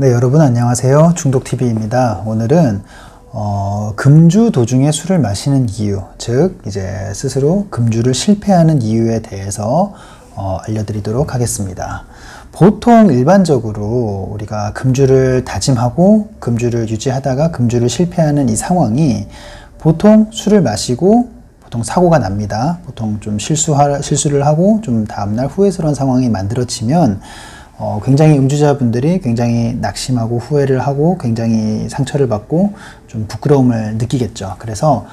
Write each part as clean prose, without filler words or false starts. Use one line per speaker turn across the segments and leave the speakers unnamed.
네, 여러분 안녕하세요. 중독TV입니다. 오늘은 금주 도중에 술을 마시는 이유, 즉 이제 스스로 금주를 실패하는 이유에 대해서 알려드리도록 하겠습니다. 보통 일반적으로 우리가 금주를 다짐하고 금주를 유지하다가 금주를 실패하는 이 상황이 보통 술을 마시고 보통 사고가 납니다. 보통 좀 실수를 하고 좀 다음날 후회스러운 상황이 만들어지면 굉장히 음주자분들이 굉장히 낙심하고 후회를 하고 굉장히 상처를 받고 좀 부끄러움을 느끼겠죠. 그래서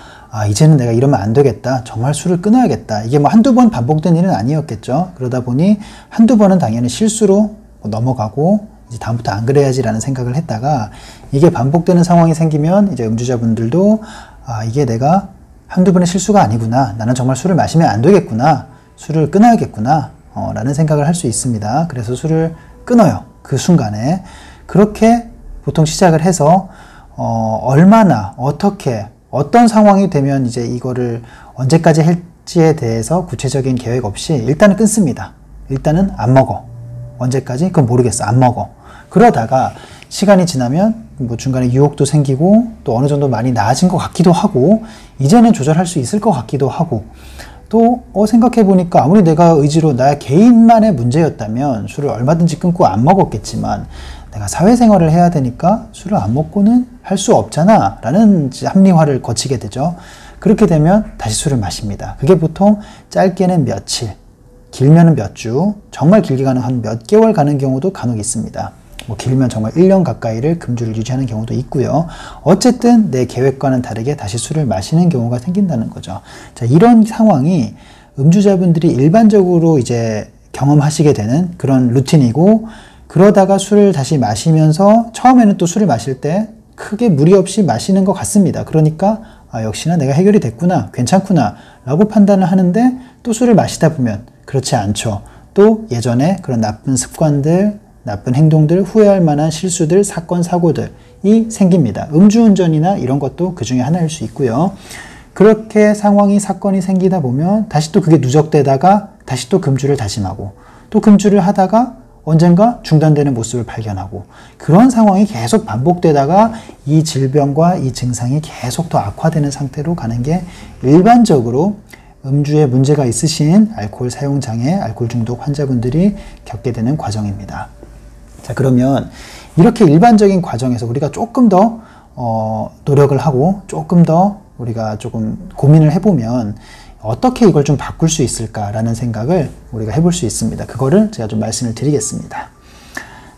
이제는 내가 이러면 안 되겠다. 정말 술을 끊어야겠다. 이게 뭐 한두 번 반복된 일은 아니었겠죠. 그러다 보니 한두 번은 당연히 실수로 넘어가고 이제 다음부터 안 그래야지라는 생각을 했다가 이게 반복되는 상황이 생기면 이제 음주자분들도 이게 내가 한두 번의 실수가 아니구나. 나는 정말 술을 마시면 안 되겠구나. 술을 끊어야겠구나. 라는 생각을 할 수 있습니다. 그래서 술을 끊어요. 그 순간에. 그렇게 보통 시작을 해서 얼마나 어떻게 어떤 상황이 되면 이제 이거를 언제까지 할지에 대해서 구체적인 계획 없이 일단은 끊습니다. 일단은 안 먹어. 언제까지? 그건 모르겠어. 안 먹어. 그러다가 시간이 지나면 뭐 중간에 유혹도 생기고 또 어느 정도 많이 나아진 것 같기도 하고 이제는 조절할 수 있을 것 같기도 하고 또 생각해보니까 아무리 내가 의지로 나의 개인만의 문제였다면 술을 얼마든지 끊고 안 먹었겠지만 내가 사회생활을 해야 되니까 술을 안 먹고는 할 수 없잖아 라는 합리화를 거치게 되죠. 그렇게 되면 다시 술을 마십니다. 그게 보통 짧게는 며칠, 길면은 몇 주, 정말 길게 가는 한 몇 개월 가는 경우도 간혹 있습니다. 뭐 길면 정말 1년 가까이를 금주를 유지하는 경우도 있고요. 어쨌든 내 계획과는 다르게 다시 술을 마시는 경우가 생긴다는 거죠. 자, 이런 상황이 음주자분들이 일반적으로 이제 경험하시게 되는 그런 루틴이고, 그러다가 술을 다시 마시면서 처음에는 또 술을 마실 때 크게 무리 없이 마시는 것 같습니다. 그러니까 역시나 내가 해결이 됐구나, 괜찮구나 라고 판단을 하는데 또 술을 마시다 보면 그렇지 않죠. 또 예전에 그런 나쁜 습관들, 나쁜 행동들, 후회할 만한 실수들, 사건, 사고들이 생깁니다. 음주운전이나 이런 것도 그 중에 하나일 수 있고요. 그렇게 상황이, 사건이 생기다 보면 다시 또 그게 누적되다가 다시 또 금주를 다짐하고 또 금주를 하다가 언젠가 중단되는 모습을 발견하고 그런 상황이 계속 반복되다가 이 질병과 이 증상이 계속 더 악화되는 상태로 가는 게 일반적으로 음주에 문제가 있으신 알코올 사용장애, 알코올 중독 환자분들이 겪게 되는 과정입니다. 자, 그러면 이렇게 일반적인 과정에서 우리가 조금 더 노력을 하고 조금 더 우리가 조금 고민을 해보면 어떻게 이걸 좀 바꿀 수 있을까라는 생각을 우리가 해볼 수 있습니다. 그거를 제가 좀 말씀을 드리겠습니다.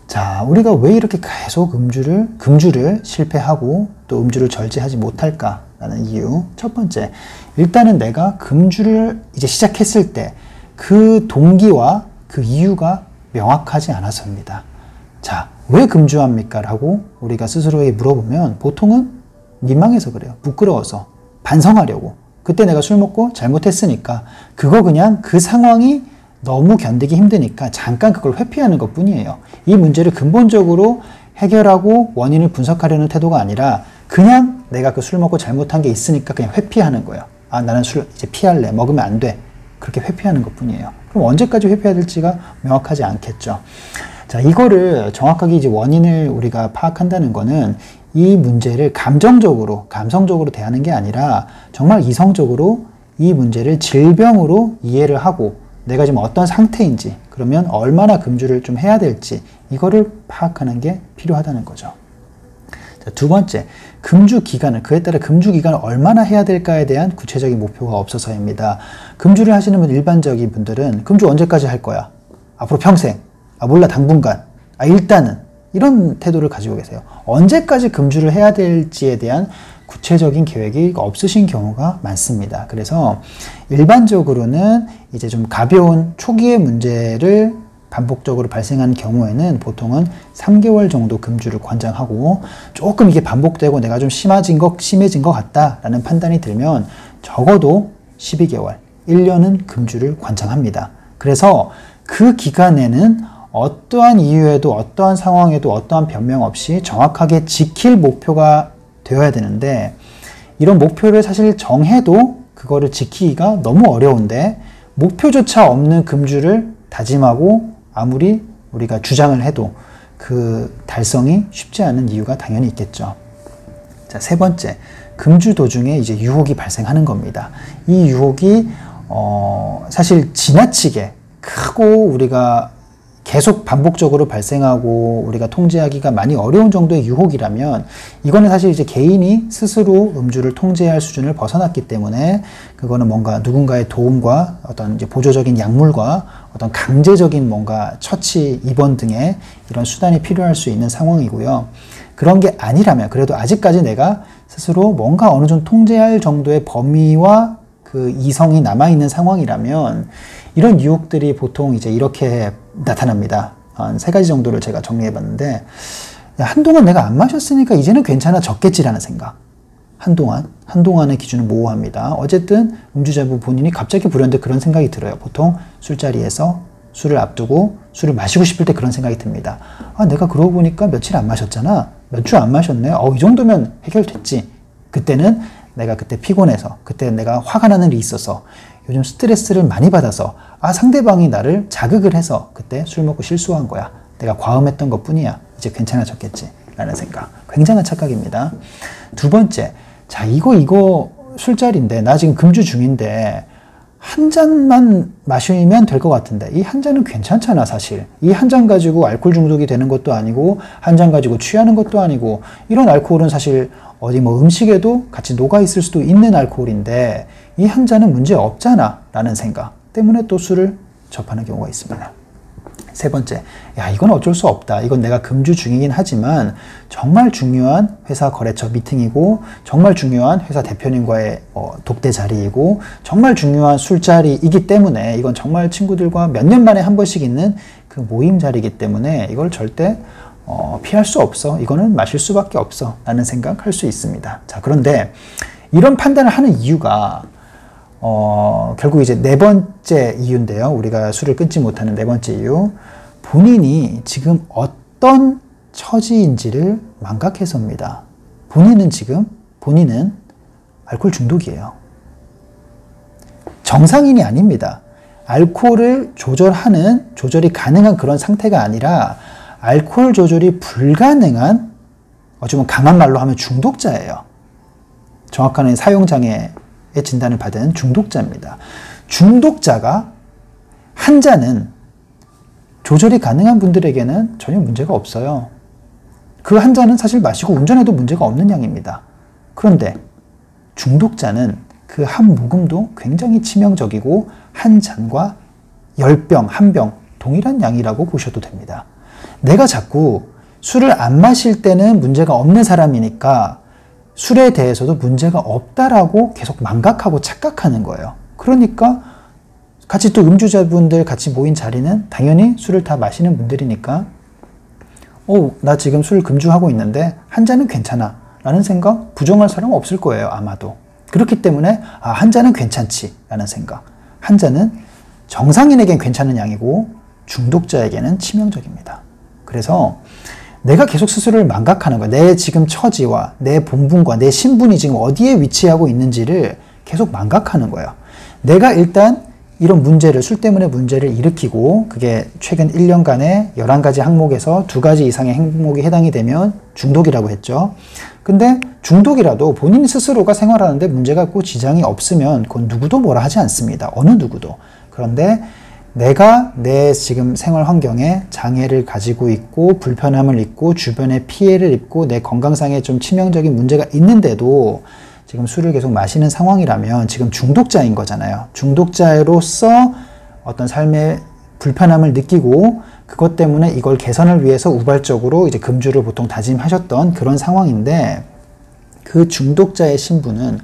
자, 우리가 왜 이렇게 계속 금주를 실패하고 또 음주를 절제하지 못할까라는 이유. 첫 번째, 일단은 내가 금주를 이제 시작했을 때 그 동기와 그 이유가 명확하지 않아서입니다. 자, 왜 금주합니까? 라고 우리가 스스로에게 물어보면 보통은 민망해서 그래요. 부끄러워서, 반성하려고. 그때 내가 술 먹고 잘못했으니까 그거 그냥 그 상황이 너무 견디기 힘드니까 잠깐 그걸 회피하는 것 뿐이에요. 이 문제를 근본적으로 해결하고 원인을 분석하려는 태도가 아니라 그냥 내가 그 술 먹고 잘못한 게 있으니까 그냥 회피하는 거예요. 나는 술 이제 피할래. 먹으면 안 돼. 그렇게 회피하는 것 뿐이에야 그럼 언제까지 회피해야 될지가 명확하지 않겠죠. 자, 이거를 정확하게 이제 원인을 우리가 파악한다는 거는 이 문제를 감성적으로 대하는 게 아니라 정말 이성적으로 이 문제를 질병으로 이해를 하고 내가 지금 어떤 상태인지, 그러면 얼마나 금주를 좀 해야 될지 이거를 파악하는 게 필요하다는 거죠. 자, 두 번째, 금주 기간을, 그에 따라 금주 기간을 얼마나 해야 될까에 대한 구체적인 목표가 없어서입니다. 금주를 하시는 분, 일반적인 분들은 금주 언제까지 할 거야? 앞으로 평생? 몰라, 당분간. 일단은. 이런 태도를 가지고 계세요. 언제까지 금주를 해야 될지에 대한 구체적인 계획이 없으신 경우가 많습니다. 그래서 일반적으로는 이제 좀 가벼운 초기의 문제를 반복적으로 발생하는 경우에는 보통은 3개월 정도 금주를 권장하고, 조금 이게 반복되고 내가 좀 심해진 것 같다라는 판단이 들면 적어도 12개월, 1년은 금주를 권장합니다. 그래서 그 기간에는 어떠한 이유에도 어떠한 상황에도 어떠한 변명 없이 정확하게 지킬 목표가 되어야 되는데, 이런 목표를 사실 정해도 그거를 지키기가 너무 어려운데 목표조차 없는 금주를 다짐하고 아무리 우리가 주장을 해도 그 달성이 쉽지 않은 이유가 당연히 있겠죠. 자, 세 번째, 금주 도중에 이제 유혹이 발생하는 겁니다. 이 유혹이 사실 지나치게 크고 우리가 계속 반복적으로 발생하고 우리가 통제하기가 많이 어려운 정도의 유혹이라면 이거는 사실 이제 개인이 스스로 음주를 통제할 수준을 벗어났기 때문에 그거는 뭔가 누군가의 도움과 어떤 이제 보조적인 약물과 어떤 강제적인 뭔가 처치, 입원 등의 이런 수단이 필요할 수 있는 상황이고요. 그런 게 아니라면 그래도 아직까지 내가 스스로 뭔가 어느 정도 통제할 정도의 범위와 그 이성이 남아있는 상황이라면 이런 유혹들이 보통 이제 이렇게 나타납니다. 한 3가지 정도를 제가 정리해봤는데, 한동안 내가 안 마셨으니까 이제는 괜찮아졌겠지라는 생각. 한동안의 기준은 모호합니다. 어쨌든 음주자부 본인이 갑자기 불현듯 그런 생각이 들어요. 보통 술자리에서 술을 앞두고 술을 마시고 싶을 때 그런 생각이 듭니다. 아, 내가 그러고 보니까 며칠 안 마셨잖아. 몇 주 안 마셨네. 이 정도면 해결됐지. 그때는 내가 그때 피곤해서, 그때 내가 화가 나는 일이 있어서, 요즘 스트레스를 많이 받아서, 상대방이 나를 자극을 해서 그때 술 먹고 실수한 거야. 내가 과음했던 것 뿐이야. 이제 괜찮아졌겠지. 라는 생각. 굉장한 착각입니다. 두 번째, 자, 이거 술자리인데, 나 지금 금주 중인데, 한 잔만 마시면 될 것 같은데, 이 한 잔은 괜찮잖아, 사실. 이 한 잔 가지고 알코올 중독이 되는 것도 아니고, 한 잔 가지고 취하는 것도 아니고, 이런 알코올은 사실 어디 뭐 음식에도 같이 녹아 있을 수도 있는 알코올인데, 이 한 잔은 문제 없잖아, 라는 생각 때문에 또 술을 접하는 경우가 있습니다. 세 번째, 이건 어쩔 수 없다. 이건 내가 금주 중이긴 하지만 정말 중요한 회사 거래처 미팅이고 정말 중요한 회사 대표님과의 독대 자리이고 정말 중요한 술자리이기 때문에 이건 정말 친구들과 몇 년 만에 한 번씩 있는 그 모임 자리이기 때문에 이걸 절대 피할 수 없어. 이거는 마실 수밖에 없어. 라는 생각할 수 있습니다. 자, 그런데 이런 판단을 하는 이유가 결국 이제 4번째 이유인데요. 우리가 술을 끊지 못하는 4번째 이유. 본인이 지금 어떤 처지인지를 망각해서입니다. 본인은 알코올 중독이에요. 정상인이 아닙니다. 알코올을 조절이 가능한 그런 상태가 아니라 알코올 조절이 불가능한, 어쩌면 강한 말로 하면 중독자예요. 정확한 사용장애의 진단을 받은 중독자입니다. 중독자가 한 잔은 조절이 가능한 분들에게는 전혀 문제가 없어요. 그 한 잔은 사실 마시고 운전해도 문제가 없는 양입니다. 그런데 중독자는 그 한 모금도 굉장히 치명적이고 한 잔과 10병, 한 병 동일한 양이라고 보셔도 됩니다. 내가 자꾸 술을 안 마실 때는 문제가 없는 사람이니까 술에 대해서도 문제가 없다라고 계속 망각하고 착각하는 거예요. 그러니까 같이 또 음주자분들 같이 모인 자리는 당연히 술을 다 마시는 분들이니까 나 지금 술 금주하고 있는데 한 잔은 괜찮아 라는 생각 부정할 사람은 없을 거예요. 아마도. 그렇기 때문에 한 잔은 괜찮지 라는 생각. 한 잔은 정상인에겐 괜찮은 양이고 중독자에게는 치명적입니다. 그래서 내가 계속 스스로를 망각하는 거야. 내 지금 처지와 내 본분과 내 신분이 지금 어디에 위치하고 있는지를 계속 망각하는 거예요. 내가 일단 이런 문제를, 술 때문에 문제를 일으키고 그게 최근 1년간의 11가지 항목에서 2가지 이상의 항목이 해당이 되면 중독이라고 했죠. 근데 중독이라도 본인 스스로가 생활하는데 문제가 있고 지장이 없으면 그건 누구도 뭐라 하지 않습니다. 어느 누구도. 그런데 내가 내 지금 생활 환경에 장애를 가지고 있고 불편함을 입고 주변에 피해를 입고 내 건강상에 좀 치명적인 문제가 있는데도 지금 술을 계속 마시는 상황이라면 지금 중독자인 거잖아요. 중독자로서 어떤 삶의 불편함을 느끼고 그것 때문에 이걸 개선을 위해서 우발적으로 이제 금주를 보통 다짐하셨던 그런 상황인데 그 중독자의 신분은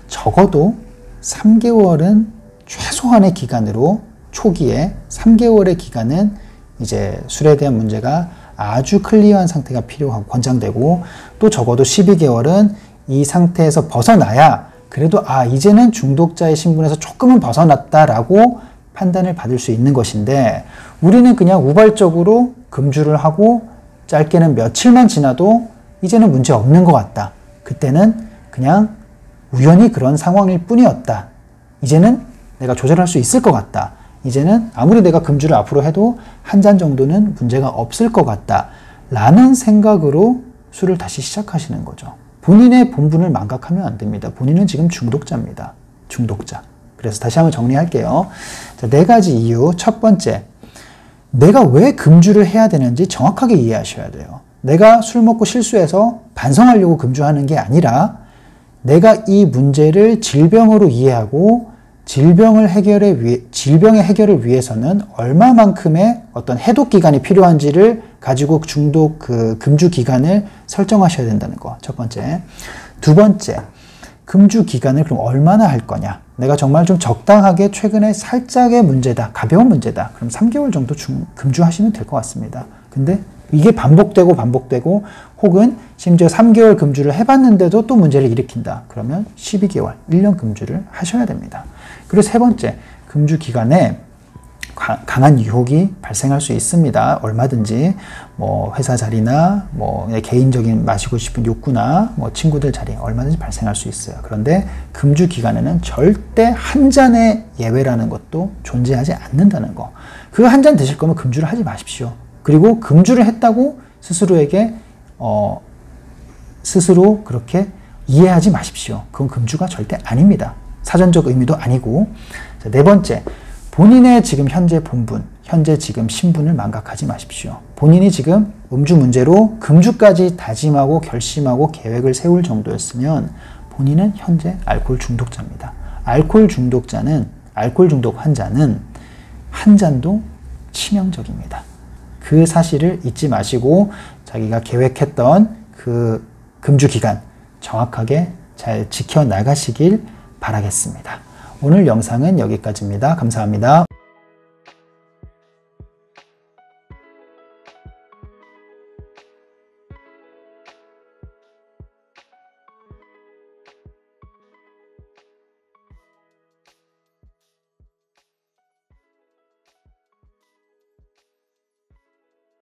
적어도 3개월은 최소한의 기간으로 초기에 3개월의 기간은 이제 술에 대한 문제가 아주 클리어한 상태가 필요하고 권장되고 또 적어도 12개월은 이 상태에서 벗어나야 그래도 이제는 중독자의 신분에서 조금은 벗어났다라고 판단을 받을 수 있는 것인데 우리는 그냥 우발적으로 금주를 하고 짧게는 며칠만 지나도 이제는 문제 없는 것 같다. 그때는 그냥 우연히 그런 상황일 뿐이었다. 이제는 내가 조절할 수 있을 것 같다. 이제는 아무리 내가 금주를 앞으로 해도 한 잔 정도는 문제가 없을 것 같다. 라는 생각으로 술을 다시 시작하시는 거죠. 본인의 본분을 망각하면 안 됩니다. 본인은 지금 중독자입니다. 중독자. 그래서 다시 한번 정리할게요. 자, 4가지 이유. 첫 번째, 내가 왜 금주를 해야 되는지 정확하게 이해하셔야 돼요. 내가 술 먹고 실수해서 반성하려고 금주하는 게 아니라 내가 이 문제를 질병으로 이해하고 질병의 해결을 위해서는 얼마만큼의 어떤 해독 기간이 필요한지를 가지고 금주 기간을 설정하셔야 된다는 거. 첫 번째. 두 번째, 금주 기간을 그럼 얼마나 할 거냐. 내가 정말 좀 적당하게 최근에 살짝의 문제다. 가벼운 문제다. 그럼 3개월 정도 금주하시면 될 것 같습니다. 근데 이게 반복되고 혹은 심지어 3개월 금주를 해봤는데도 또 문제를 일으킨다. 그러면 12개월, 1년 금주를 하셔야 됩니다. 그리고 세 번째, 금주 기간에 강한 유혹이 발생할 수 있습니다. 얼마든지 뭐 회사 자리나 뭐 개인적인 마시고 싶은 욕구나 뭐 친구들 자리 얼마든지 발생할 수 있어요. 그런데 금주 기간에는 절대 한 잔의 예외라는 것도 존재하지 않는다는 거. 그 한 잔 드실 거면 금주를 하지 마십시오. 그리고 금주를 했다고 스스로에게 스스로 그렇게 이해하지 마십시오. 그건 금주가 절대 아닙니다. 사전적 의미도 아니고. 자, 4번째, 본인의 지금 현재 본분, 현재 지금 신분을 망각하지 마십시오. 본인이 지금 음주 문제로 금주까지 다짐하고 결심하고 계획을 세울 정도였으면 본인은 현재 알코올 중독자입니다. 알코올 중독 환자는 한 잔도 치명적입니다. 그 사실을 잊지 마시고 자기가 계획했던 그 금주 기간 정확하게 잘 지켜나가시길 바라겠습니다. 오늘 영상은 여기까지입니다. 감사합니다.